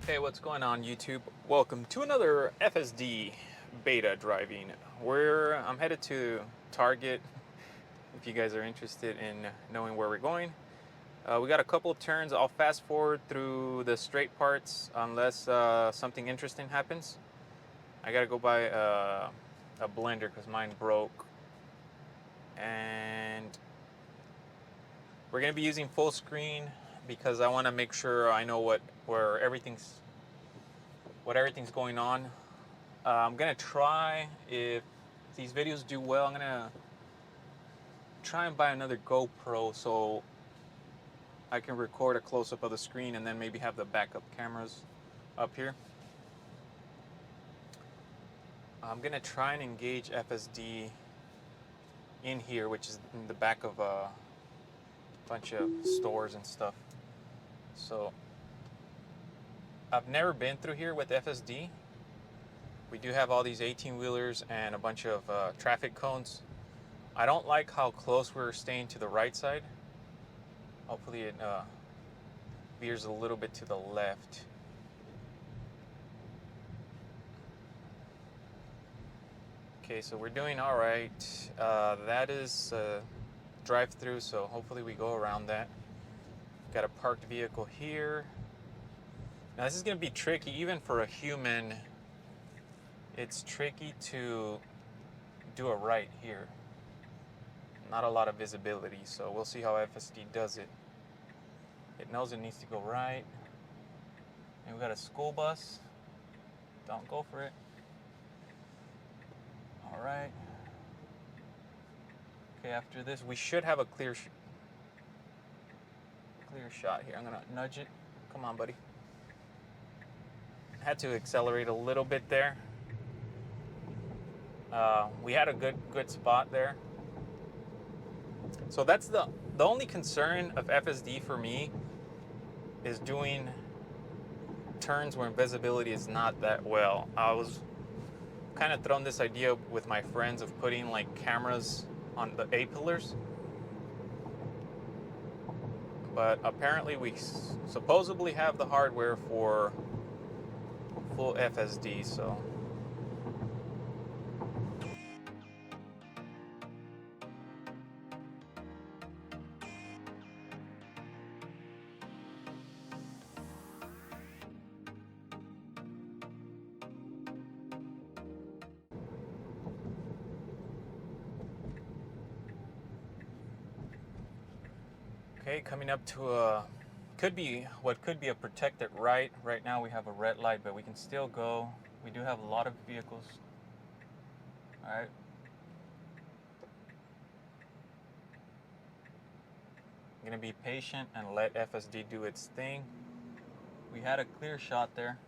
Hey, what's going on YouTube? Welcome to another FSD Beta driving where I'm headed to Target if you guys are interested in knowing where we're going. We got a couple of turns. I'll fast forward through the straight parts unless something interesting happens. I gotta go buy a blender because mine broke. And we're gonna be using full screen because I want to make sure I know what everything's going on. I'm gonna try, if these videos do well, I'm gonna try and buy another GoPro so I can record a close-up of the screen and then maybe have the backup cameras up here. I'm gonna try and engage FSD in here, which is in the back of a bunch of stores and stuff. So I've never been through here with FSD. We do have all these 18-wheelers and a bunch of traffic cones. I don't like how close we're staying to the right side. Hopefully it veers a little bit to the left. Okay, so we're doing all right. That is drive-through, so hopefully we go around that. Got a parked vehicle here. Now this is going to be tricky, even for a human. It's tricky to do a right here. Not a lot of visibility, so we'll see how FSD does it. It knows it needs to go right. And we got a school bus. Don't go for it. All right. Okay, after this, we should have a clear shot here. I'm gonna nudge it. Come on, buddy. Had to accelerate a little bit there. We had a good spot there. So that's the only concern of FSD for me, is doing turns where visibility is not that well. I was kind of thrown this idea with my friends of putting like cameras on the A-pillars, but apparently we supposedly have the hardware for full FSD, so okay, coming up to what could be a protected right. Right now we have a red light, but we can still go. We do have a lot of vehicles. All right. I'm gonna be patient and let FSD do its thing. We had a clear shot there.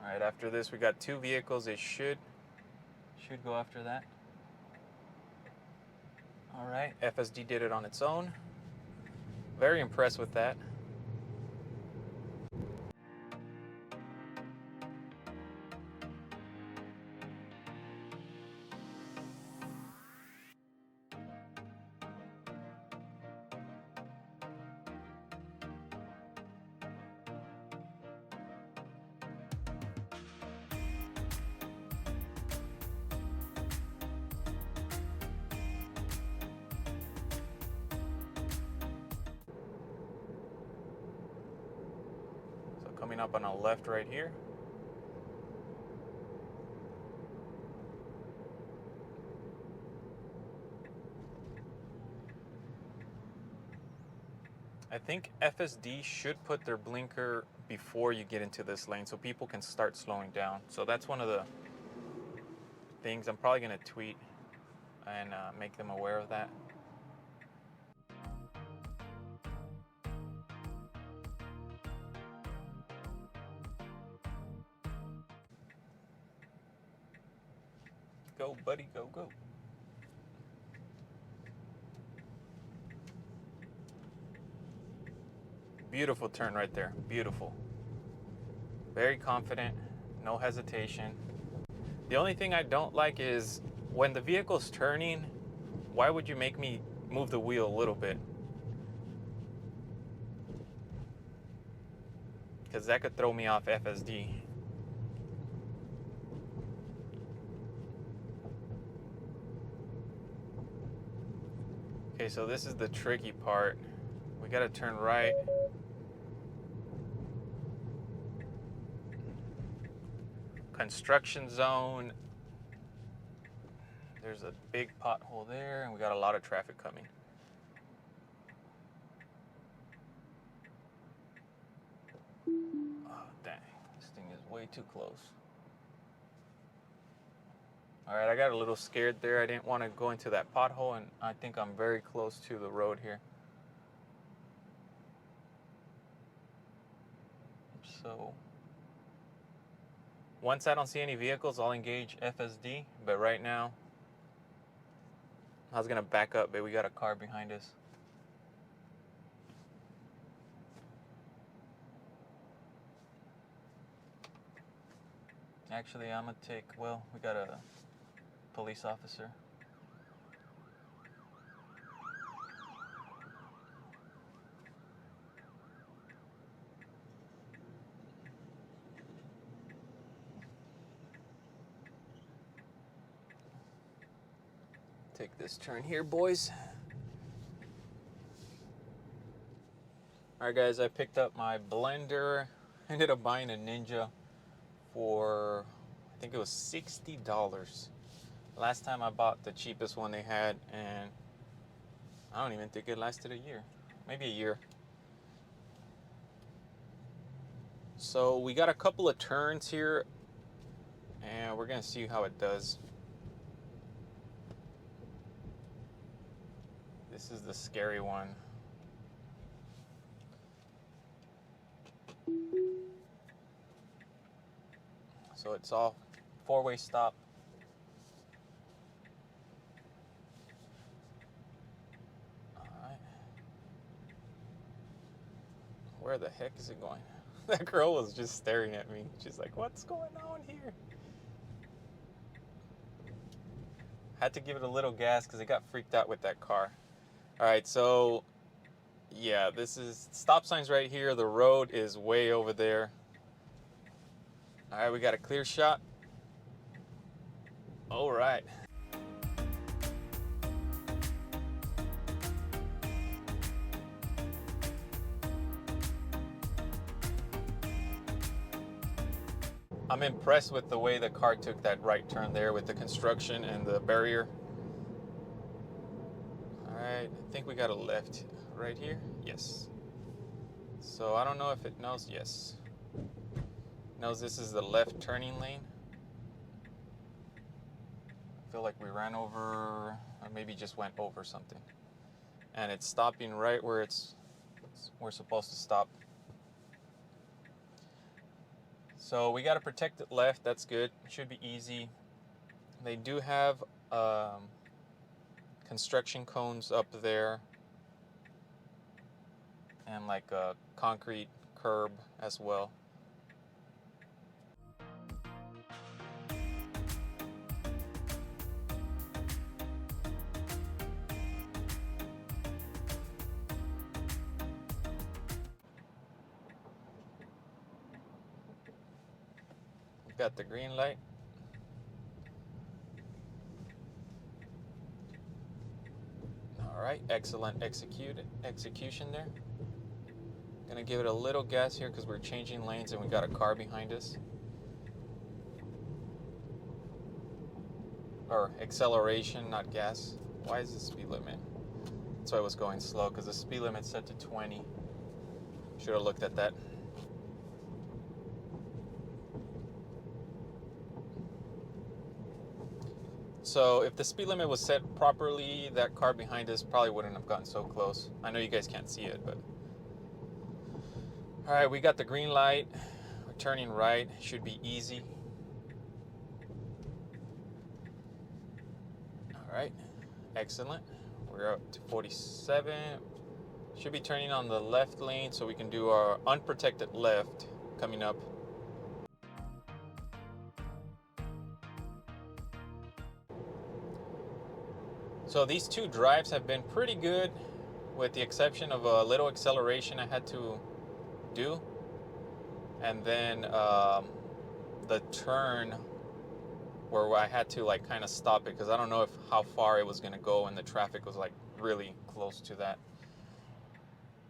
All right, after this we got two vehicles. They should go after that. All right, FSD did it on its own. Very impressed with that. So coming up on a left right here. I think FSD should put their blinker before you get into this lane so people can start slowing down. So that's one of the things I'm probably going to tweet and make them aware of that. Go, buddy, go, go. Beautiful turn right there. Beautiful. Very confident. No hesitation. The only thing I don't like is When the vehicle's turning, why would you make me move the wheel a little bit? Because that could throw me off FSD. Okay, so this is the tricky part. We gotta turn right. Construction zone. There's a big pothole there, and we got a lot of traffic coming. Oh, dang. This thing is way too close. All right, I got a little scared there. I didn't want to go into that pothole, and I think I'm very close to the road here. So once I don't see any vehicles, I'll engage FSD. But right now, I was gonna back up, but we got a car behind us. Actually, I'm gonna take, well, we got a police officer. Take this turn here, boys. All right, guys, I picked up my blender. Ended up buying a Ninja for, I think it was $60. Last time I bought the cheapest one they had, and I don't even think it lasted a year. Maybe a year. So we got a couple of turns here, and we're gonna see how it does. This is the scary one. So it's all four-way stop. All right. Where the heck is it going? That girl was just staring at me. She's like, what's going on here? Had to give it a little gas because it got freaked out with that car. All right, so yeah, this is stop signs right here. The road is way over there. All right, we got a clear shot. All right. I'm impressed with the way the car took that right turn there with the construction and the barrier. All right, I think we got a left right here. Yes. So I don't know if it knows. Yes. Knows this is the left turning lane. I feel like we ran over, or maybe just went over something. And it's stopping right where we're supposed to stop. So we got to protect it left. That's good. It should be easy. They do have construction cones up there, and like a concrete curb as well. We've got the green light. All right, excellent execution there. Gonna give it a little gas here because we're changing lanes and we got a car behind us. Or acceleration, not gas. Why is the speed limit? That's why I was going slow, because the speed limit's set to 20. Should have looked at that. So if the speed limit was set properly, that car behind us probably wouldn't have gotten so close. I know you guys can't see it, but... All right, we got the green light. We're turning right. Should be easy. All right, excellent. We're up to 47. Should be turning on the left lane so we can do our unprotected left coming up. So these two drives have been pretty good, with the exception of a little acceleration I had to do, and then the turn where I had to like kind of stop it because I don't know how far it was gonna go, and the traffic was like really close to that.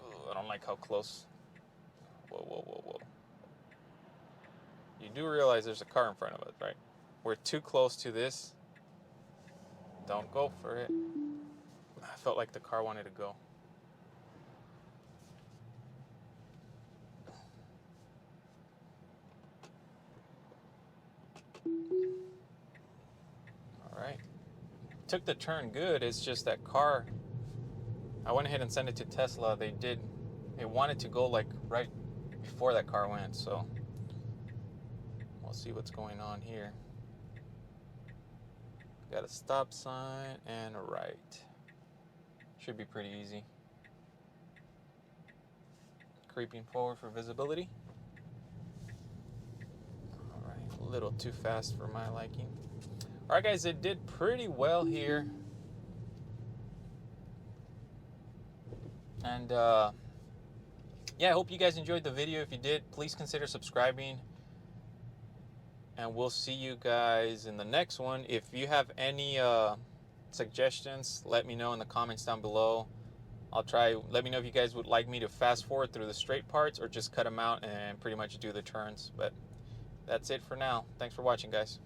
Ooh, I don't like how close. Whoa, whoa, whoa, whoa. You do realize there's a car in front of us, right? We're too close to this. Don't go for it. I felt like the car wanted to go. All right. Took the turn good. It's just that car. I went ahead and sent it to Tesla. They wanted to go like right before that car went, so we'll see what's going on here. Got a stop sign and a right. Should be pretty easy. Creeping forward for visibility. All right, a little too fast for my liking. All right, guys, it did pretty well here. And yeah, I hope you guys enjoyed the video. If you did, please consider subscribing. And we'll see you guys in the next one. If you have any suggestions, let me know in the comments down below. I'll try. Let me know if you guys would like me to fast forward through the straight parts or just cut them out and pretty much do the turns. But that's it for now. Thanks for watching, guys.